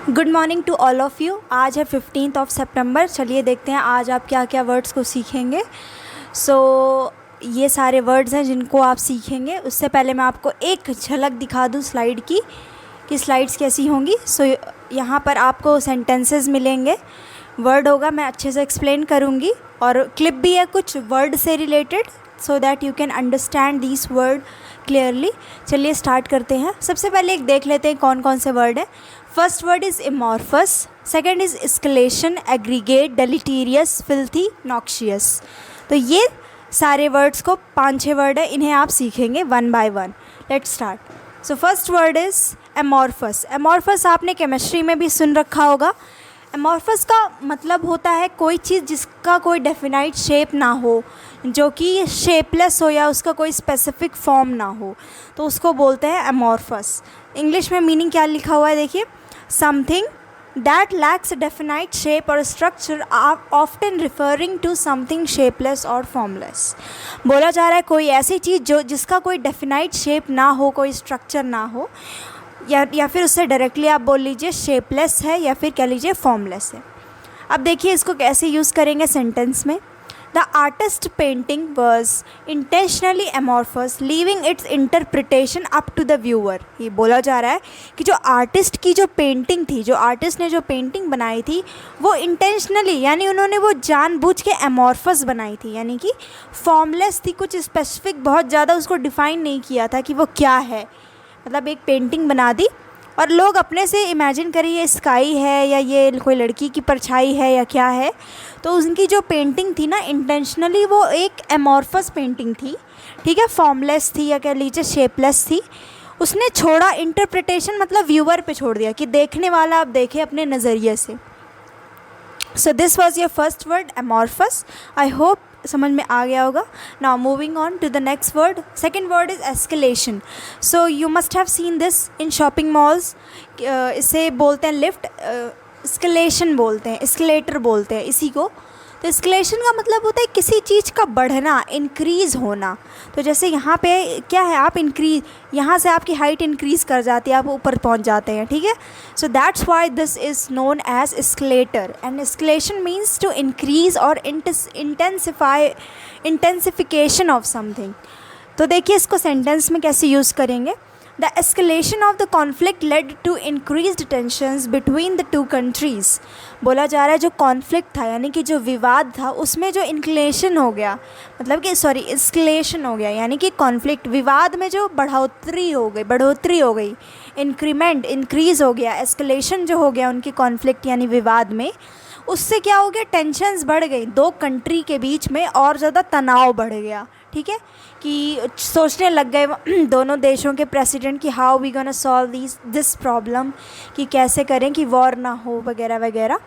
Good morning to all of you. आज है 15 सितंबर। चलिए देखते हैं आज आप क्या क्या वर्ड्स को सीखेंगे। ये सारे वर्ड्स हैं जिनको आप सीखेंगे। उससे पहले मैं आपको एक झलक दिखा दूँ स्लाइड की कि स्लाइड्स कैसी होंगी। यहाँ पर आपको सेंटेंसेस मिलेंगे, वर्ड होगा, मैं अच्छे से एक्सप्लेन करूँगी और क्लिप भी है कुछ वर्ड से related, so that you can understand this word clearly. चलिए स्टार्ट करते हैं। सबसे पहले एक देख लेते हैं कौन कौन से वर्ड हैं। First word is amorphous, second is escalation, aggregate, deleterious, filthy, noxious. तो ये सारे वर्ड्स को 5-6 वर्ड है, इन्हें आप सीखेंगे one by one. Let's start. So first word is amorphous. Amorphous आपने केमिस्ट्री में भी सुन रखा होगा। एमॉर्फस का मतलब होता है कोई चीज़ जिसका कोई डेफिनाइट शेप ना हो, जो कि शेपलेस हो या उसका कोई स्पेसिफिक फॉर्म ना हो, तो उसको बोलते हैं एमॉर्फस। इंग्लिश में मीनिंग क्या लिखा हुआ है देखिए, something that lacks definite shape और structure are often referring to something shapeless और फॉर्मलेस। बोला जा रहा है कोई ऐसी चीज़ जो जिसका कोई डेफिनाइट शेप ना हो, कोई स्ट्रक्चर ना हो, या फिर उससे डायरेक्टली आप बोल लीजिए शेपलेस है या फिर कह लीजिए फॉर्मलेस है। अब देखिए इसको कैसे यूज़ करेंगे सेंटेंस में। The artist painting was intentionally amorphous, leaving its interpretation up to the viewer. ये बोला जा रहा है कि जो आर्टिस्ट की जो पेंटिंग थी, जो आर्टिस्ट ने जो पेंटिंग बनाई थी, वो इंटेंशनली यानी उन्होंने वो जानबूझ के एमॉर्फस बनाई थी, यानी कि फॉर्मलेस थी, कुछ स्पेसिफिक बहुत ज़्यादा उसको डिफ़ाइन नहीं किया था कि वो क्या है। मतलब एक पेंटिंग बना दी और लोग अपने से इमेजिन करें ये स्काई है या ये कोई लड़की की परछाई है या क्या है। तो उनकी जो पेंटिंग थी ना, इंटेंशनली वो एक एमॉर्फस पेंटिंग थी, ठीक है, फॉर्मलेस थी या कह लीजिए शेपलेस थी। उसने छोड़ा इंटरप्रिटेशन, मतलब व्यूअर पे छोड़ दिया कि देखने वाला अब देखे अपने नज़रिए से। So this was your first word amorphous. I hope समझ में आ गया होगा। Now moving on to the next word. Second word is escalation. So you must have seen this in shopping malls. इसे बोलते हैं लिफ्ट, एस्केलेशन बोलते हैं, एस्केलेटर बोलते हैं इसी को। तो एस्केलेशन का मतलब होता है किसी चीज़ का बढ़ना, इंक्रीज़ होना। तो जैसे यहाँ पे क्या है, आप इंक्रीज, यहाँ से आपकी हाइट इंक्रीज़ कर जाती है, आप ऊपर पहुँच जाते हैं, ठीक है। So that's why this is known as escalator. And escalation means to increase और इंटेंसिफिकेशन ऑफ समथिंग। तो देखिए इसको सेंटेंस में कैसे यूज़ करेंगे। The escalation of the conflict led to increased tensions between the two countries। बोला जा रहा है जो कॉन्फ्लिक्ट था यानी कि जो विवाद था उसमें जो इंक्लेशन हो गया, मतलब कि एस्केलेशन हो गया, यानी कि कॉन्फ्लिक्ट, विवाद में जो बढ़ोतरी हो गई, इंक्रीमेंट इंक्रीज़ हो गया, एस्केलेशन जो हो गया उनकी कॉन्फ्लिक्ट यानी विवाद में, उससे क्या हो गया, टेंशन्स बढ़ गई दो कंट्री के बीच में और ज़्यादा तनाव बढ़ गया, ठीक है। कि सोचने लग गए दोनों देशों के प्रेसिडेंट कि how we gonna solve this problem, कि कैसे करें कि वॉर ना हो वगैरह वगैरह।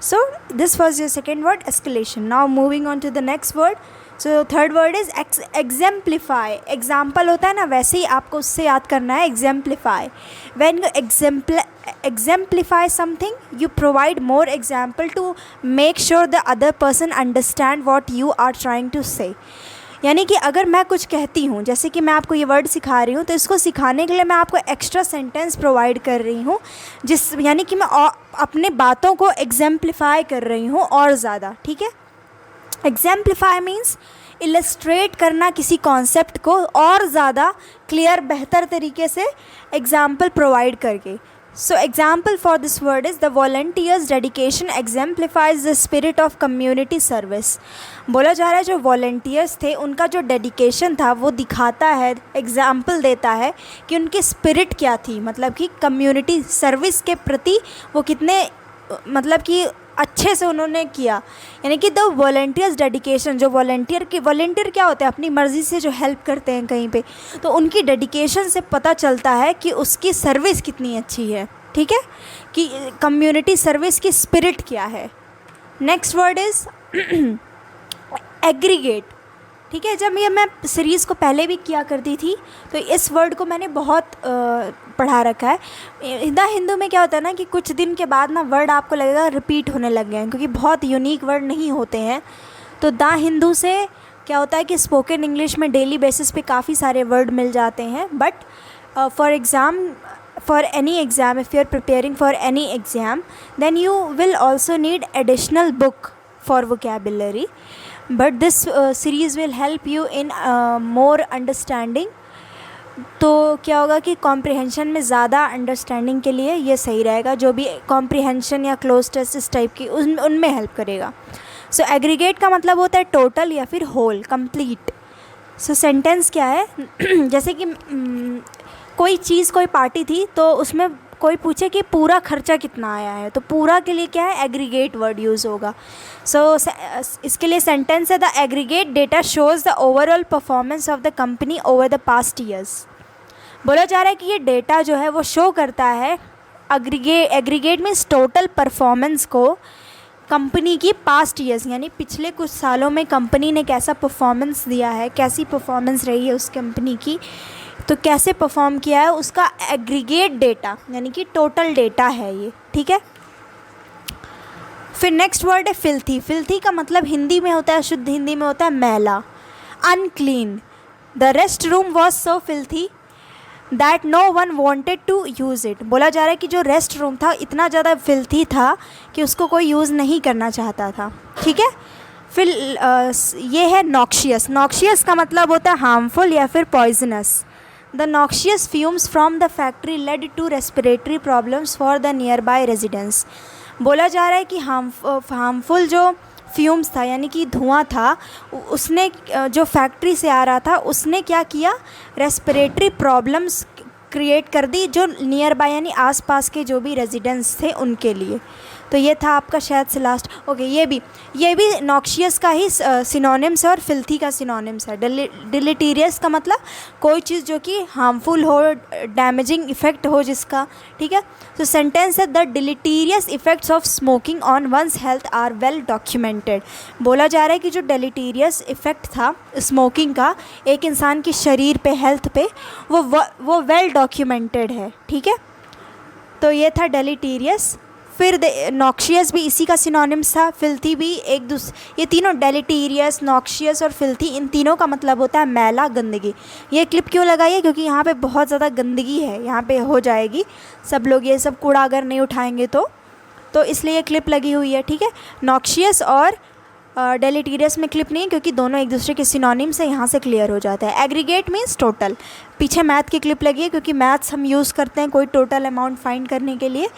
So this was your second word escalation. Now moving on to the next word. So third word is exemplify. Example होता है ना, वैसे ही आपको उससे याद करना है exemplify. When you exemplify something, you provide more example to make sure the other person understand what you are trying to say। यानी कि अगर मैं कुछ कहती हूँ, जैसे कि मैं आपको ये वर्ड सिखा रही हूँ, तो इसको सिखाने के लिए मैं आपको एक्स्ट्रा सेंटेंस प्रोवाइड कर रही हूँ, यानी कि मैं अपने बातों को एग्जाम्प्लीफाई कर रही हूँ और ज़्यादा, ठीक है। एग्जाम्प्लीफाई मीन्स इलस्ट्रेट करना किसी कॉन्सेप्ट को और ज़्यादा क्लियर, बेहतर तरीके से एग्जाम्पल प्रोवाइड करके। So example for this word is the volunteers dedication exemplifies the spirit of community service। बोला जा रहा है जो वॉलंटियर्स थे उनका जो डेडिकेशन था वो दिखाता है, एग्जाम्पल देता है कि उनकी स्पिरिट क्या थी, मतलब कि कम्युनिटी सर्विस के प्रति वो कितने, मतलब कि अच्छे से उन्होंने किया। यानी कि द वॉलंटियर्स डेडिकेशन, जो वॉलंटियर क्या होते हैं, अपनी मर्ज़ी से जो हेल्प करते हैं कहीं पे, तो उनकी डेडिकेशन से पता चलता है कि उसकी सर्विस कितनी अच्छी है, ठीक है, कि कम्युनिटी सर्विस की स्पिरिट क्या है। नेक्स्ट वर्ड इज़ एग्रीगेट, ठीक है। जब ये मैं सीरीज़ को पहले भी किया करती थी तो इस वर्ड को मैंने बहुत पढ़ा रखा है। द हिंदू में क्या होता है ना कि कुछ दिन के बाद ना वर्ड आपको लगेगा रिपीट होने लग गए हैं, क्योंकि बहुत यूनिक वर्ड नहीं होते हैं। तो द हिंदू से क्या होता है कि स्पोकन इंग्लिश में डेली बेसिस पे काफ़ी सारे वर्ड मिल जाते हैं, but for any exam, if you are preparing for any exam, then you will also need additional book for vocabulary, but this series will help you in more understanding. तो क्या होगा कि comprehension में ज़्यादा understanding के लिए ये सही रहेगा, जो भी कॉम्प्रिहेंशन या क्लोज टेस्ट इस टाइप की उनमें हेल्प करेगा. सो एग्रीगेट का मतलब होता है टोटल या फिर होल, कंप्लीट. सो सेंटेंस क्या है जैसे कि कोई चीज़, कोई पार्टी थी, तो उसमें कोई पूछे कि पूरा खर्चा कितना आया है, तो पूरा के लिए क्या है, एग्रीगेट वर्ड यूज़ होगा. सो इसके लिए सेंटेंस है the aggregate data shows the overall performance of the company over the past years. बोला जा रहा है कि ये डेटा जो है वो शो करता है, एग्रीगेट मीन्स टोटल परफॉर्मेंस को, कंपनी की पास्ट ईयर्स यानी पिछले कुछ सालों में कंपनी ने कैसा परफॉर्मेंस दिया है, कैसी परफॉर्मेंस रही है उस कंपनी की, तो कैसे परफॉर्म किया है, उसका एग्रीगेट डेटा यानी कि टोटल डेटा है ये. ठीक है. फिर नेक्स्ट वर्ड है फिल्थी. फिल्थी का मतलब हिंदी में होता है, शुद्ध हिंदी में होता है मैला, unclean. The restroom was so filthy that no one wanted to use it. बोला जा रहा है कि जो रेस्ट रूम था इतना ज़्यादा फिल्थी था कि उसको कोई यूज़ नहीं करना चाहता था. ठीक है. फिर ये है नॉक्शियस. नॉक्शियस का मतलब होता है हार्मफुल या फिर poisonous. The noxious fumes from the factory led to respiratory problems for the nearby residents. बोला जा रहा है कि हार्मफुल जो फ्यूम्स था यानी कि धुआं था, उसने जो फैक्ट्री से आ रहा था उसने क्या किया, रेस्पिरेटरी प्रॉब्लम्स क्रिएट कर दी जो नियर बाय यानी आसपास के जो भी रेजिडेंट्स थे उनके लिए. तो ये था आपका शायद से लास्ट. ओके, ये भी नॉक्शियस का ही सिनोनिम्स है और फिल्थी का सिनोनिम्स है. डिलीटीरियस का मतलब कोई चीज़ जो कि हार्मफुल हो, डैमेजिंग इफ़ेक्ट हो जिसका. ठीक है. तो सेंटेंस है the deleterious effects of smoking on one's health are well documented. बोला जा रहा है कि जो डिलीटीरियस इफ़ेक्ट था स्मोकिंग का एक इंसान की शरीर पे, हेल्थ पे, वो वेल डॉक्यूमेंटेड है. ठीक है. तो ये था डिलीटीरियस. फिर नॉक्शियस भी इसी का सिनोनिम्स था, फिल्थी भी ये तीनों डिलीटीरियस, नॉक्शियस और फिल्थी, इन तीनों का मतलब होता है मैला, गंदगी. ये क्लिप क्यों लगाई है, क्योंकि यहाँ पे बहुत ज़्यादा गंदगी है, यहाँ पे हो जाएगी, सब लोग ये सब कूड़ा अगर नहीं उठाएंगे तो इसलिए ये क्लिप लगी हुई है. ठीक है. नॉक्शियस और डिलीटीरियस में क्लिप नहीं, क्योंकि दोनों एक दूसरे के सिनोनिम्स से यहाँ से क्लियर हो जाता है. Aggregate means total. पीछे मैथ की क्लिप लगी है क्योंकि मैथ्स हम यूज़ करते हैं कोई टोटल अमाउंट फाइंड करने के लिए.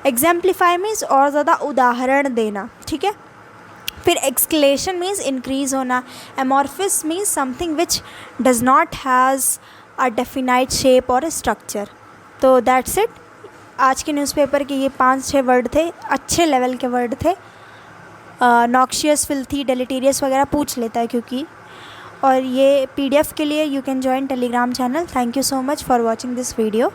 एग्जाम्प्लीफाई मीन्स और ज़्यादा उदाहरण देना. ठीक है. फिर एक्सक्लेशन मीन्स इंक्रीज़ होना. Amorphous means something which does not has a definite shape और स्ट्रक्चर. तो दैट्स इट. आज के न्यूज़पेपर के ये 5-6 वर्ड थे, अच्छे लेवल के वर्ड थे. नॉक्शियस, फिल्थी, डिलीटीरियस वगैरह पूछ लेता है क्योंकि. और ये PDF के लिए you can join Telegram channel. Thank you so much for watching this video.